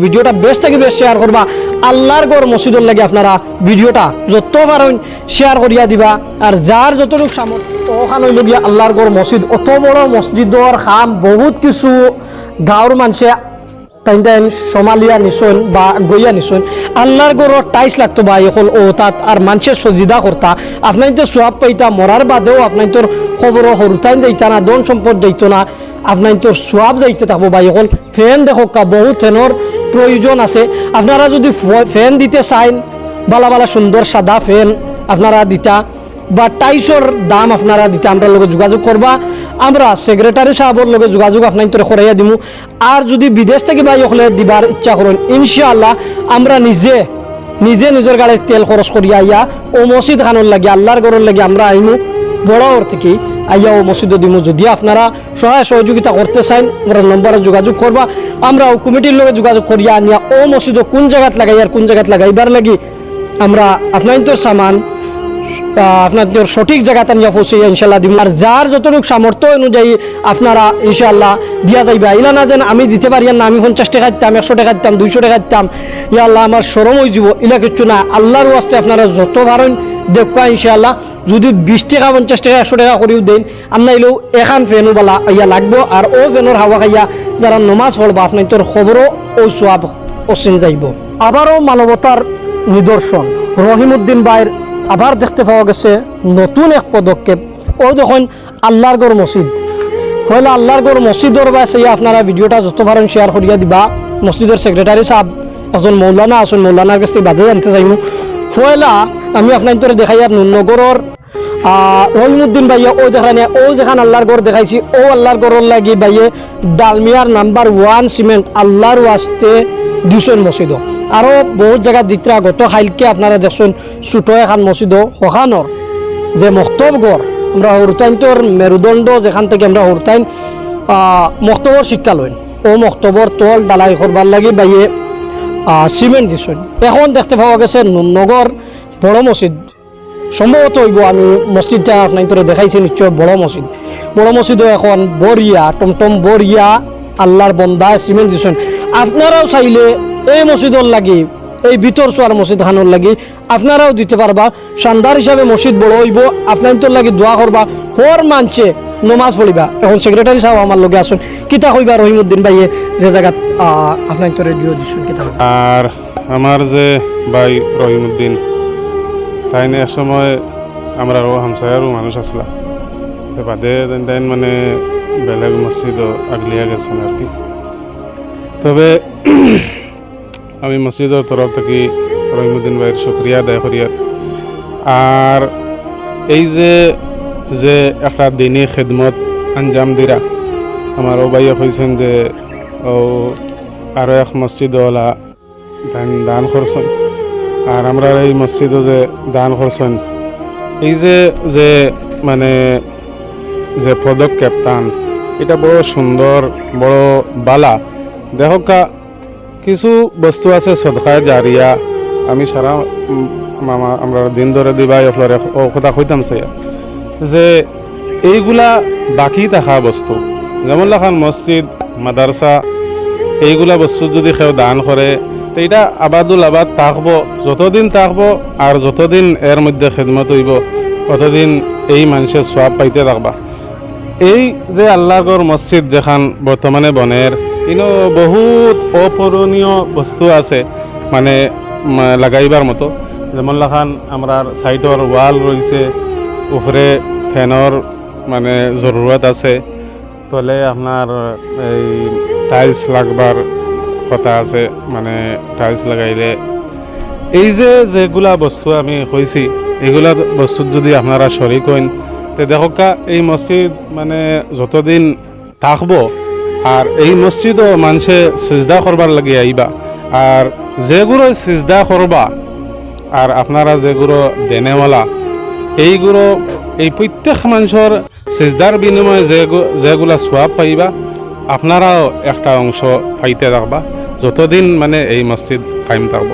ভিডিওটা বেশ থেকে বেশ শেয়ার করবা। আল্লাহর ঘর মসজিদের লাগে আপনারা ভিডিওটা যত পারেন শেয়ার করিয়া দিবা। আর যার যতটুকু সামর্থ্য ওখানে হইল গিয়া আল্লাহর ঘর মসজিদ, অত বড় মসজিদর খাম বহুত কিছু গাঁৱৰ মানুষে তাই সোমালিয়া নিছন বা গইয়া নিছন। আল্লাহর ঘরের টাইস লাগতো বা এখন ও তাত আর মানুষের সজিদা করতা। আপনার তো সোয়াব পাইতা, মরার বাদেও আপনার তোর খবর সরুতাইন যাইতা না, ধন সম্পদ যাইত না, আপনার তোর সোয়াব যাইতে থাকবো বা এখন ফ্যান দেখো বহুত ফ্যানের প্রয়োজন আছে। আপনারা যদি ফ্যান দিতে চান, বালা বালা সুন্দর সাদা ফ্যান আপনারা দিতা বা টাইসর দাম আপনারা দিতে আমরা লগে যোগাযোগ করবা। আমরা সেক্রেটারি সাহেবের লগে যোগাযোগ আপনার তোরে করাইয়া দিমু। আর যদি বিদেশ থেকে বাই হলে দিবার ইচ্ছা করেন, ইনশাআল্লাহ আমরা নিজে নিজের গাড়ির তেল খরচ করিয়া আইয়া ও মসজিদ খানোর লাগে আল্লাহর ঘরের লাগে আমরা আইমু বড় ওর থেকে আইয়া ও মসজিদে দিমু। যদি আপনারা সহায় সহযোগিতা করতে চান আমরা নম্বরে যোগাযোগ করবা। আমরা ও কমিটির লগে যোগাযোগ করিয়া আনিয়া ও মসজিদে কোন জায়গাত লাগাই আর কোন জায়গাত লাগাইবার লাগি আমরা আপনার তোর সামান আপনার সঠিক জায়গাতে নিয়ে পৌঁছে ইনশাল্লাহ দিব। আর যার যতটুকু সামর্থ্য অনুযায়ী আপনারা ইনশাল্লাহ দিয়া যাইবা। ইলা না যেন আমি দিতে পারি না, আমি 50 টাকা দিতাম, 100 টাকা দিতাম, 200 টাকা দিতাম, ইয়া আল্লাহ আমার শরম হয়ে যাব, ইলা কিছু না। আল্লাহর ওয়াস্তে আপনারা যত পারেন দেখা ইনশাআল্লাহ। যদি 20 টাকা 50 টাকা 100 টাকা করেও দেন আমরা এলেও এখান ফ্যানও বালা ইয়া লাগবো। আর ও ফ্যানের হাওয়া খাইয়া যারা নমাজ পড়বা আপনার তোর খবরও ও সোয়াব অসীন যাইব। আবারও মানবতার নিদর্শন রহিমউদ্দিন ভাইয়ের আবার দেখতে পাওয়া গেছে নতুন এক পদক্ষেপ। ও যখন আল্লাহর ঘর মসজিদ হইলে আল্লাহর ঘর মসজিদর বা সেই আপনারা ভিডিওটা যত পারেন শেয়ার করিয়া দিবা। মসজিদের সেক্রেটারি সাহেব একজন মৌলানা আসুন, মৌলানার কাছ থেকে বাদে জানতে চাইমু। ফয়লা আমি আপনার তোরে দেখাই আর নুনগরের রহিমউদ্দিন ভাইয়া ও দেখানে ও যেখান আল্লাহর ঘর দেখাইছি ও আল্লাহর ঘরের লাগি ভাইয়ে ডালমিয়ার নাম্বার 1 সিমেন্ট আল্লাহর ওয়াস্তে দিছেন মসজিদ। আরও বহুত জায়গা দিতরা গত খাইলকে আপনারা দেখছেন ছোটো এখন মসজিদ ওখানোর যে মক্তব ঘর আমরা হরতাইন তোর মেরুদণ্ড যেখান থেকে আমরা হরতাইন মক্তবর শিক্ষা লইন ও মক্তবর তল ডালাই করবার লাগি বাইয়ে সিমেন্ট দিছেন। এখন দেখতে পাওয়া গেছে নুনগর বড় মসজিদ সম্ভবত হইব, আমি মসজিদটা আপনার তোরে দেখাইছি নিশ্চয় বড় মসজিদও এখন বরিয়া টমটম বরিয়া আল্লাহর বন্দায় সিমেন্ট দিছেন। আপনারাও চাইলে এই মসজিদর লাগি এই ভিতর চোয়ার মসজিদ খানোর লাগি আপনারাও দিতে পারবা। শানদার হিসাবে মসজিদ বড় হইব, আপনার তোর লাগি দোয়া করবা, হর মানছে নমাজ পড়িবা। এখন সেক্রেটারি সাহেব আমার লগে আসুন, কিতা কইবা রহিমউদ্দিন ভাইয়ে যে জায়গাত আপনার তোরে দিও দিছুন কিতা। আর আমার যে ভাই রহিমউদ্দিন তাই এক সময় আমরা হামসায়ারও মানুষ আসলা তো বাদে তাই মানে বেলেগ মসজিদও আগলিয়া গেছেন আর কি। তবে আমি মসজিদের তরফ থেকে রহিমউদ্দিন ভাইয়ের শুক্রিয়া আদায় করি। আর এই যে একটা দিনী খেদমত আঞ্জাম দিরা আমার ও ভাইয়া কইছেন যে ও আরও এক মসজিদওয়ালা দান করছেন। আর আমরা এই মসজিদও যে দান করছেন এই যে মানে যে পদক্ষেপ টান এটা বড় সুন্দর বড় বালা। দেখো কিছু বস্তু আছে সদকায় জারিয়া আমি সারা আমরা দিন ধরে দিবাই আপনার ও কথা কইতাম চাই যে এইগুলা বাকি থাকা বস্তু যেমন লেখান মসজিদ মাদ্রাসা এইগুলা বস্তু যদি কেউ দান করে তো এটা আবাদুল আবাদ থাকবো, যতদিন থাকবো আর যতদিন এর মধ্যে খেদমত হইব ততদিন এই মানুষের সোয়াব পাইতে থাকবা। এই যে আল্লাহর মসজিদ যেখান বর্তমানে বনের ইনো বহুত অপূরণীয় বস্তু আছে মানে লাগাইবার মতো। যেমন লাখান আমরা সাইডর ওয়াল রয়েছে, উপরে ফ্যানর মানে জরুরত আছে, তলে আপনার এই টাইলস লাগবার কথা আছে মানে টাইলস লাগাইলে এই যেগুলা বস্তু আমি কইছি এইগুলা বস্তু যদি আপনারা শরিক হইন তো দেখা এই মসজিদ মানে যতদিন থাকবো আর এই মসজিদও মানুষে সিজদা করবার লাগে আইবা। আর যেগুলো সিজদা করবা আর আপনারা যেগুলো দেনেওয়ালা এইগুলো এই প্রত্যেক মানুষের সিজদার বিনিময়ে যেগুলা সোয়াব পাইবা আপনারাও একটা অংশ পাইতে থাকবা যতদিন মানে এই মসজিদ কায়েম থাকবো।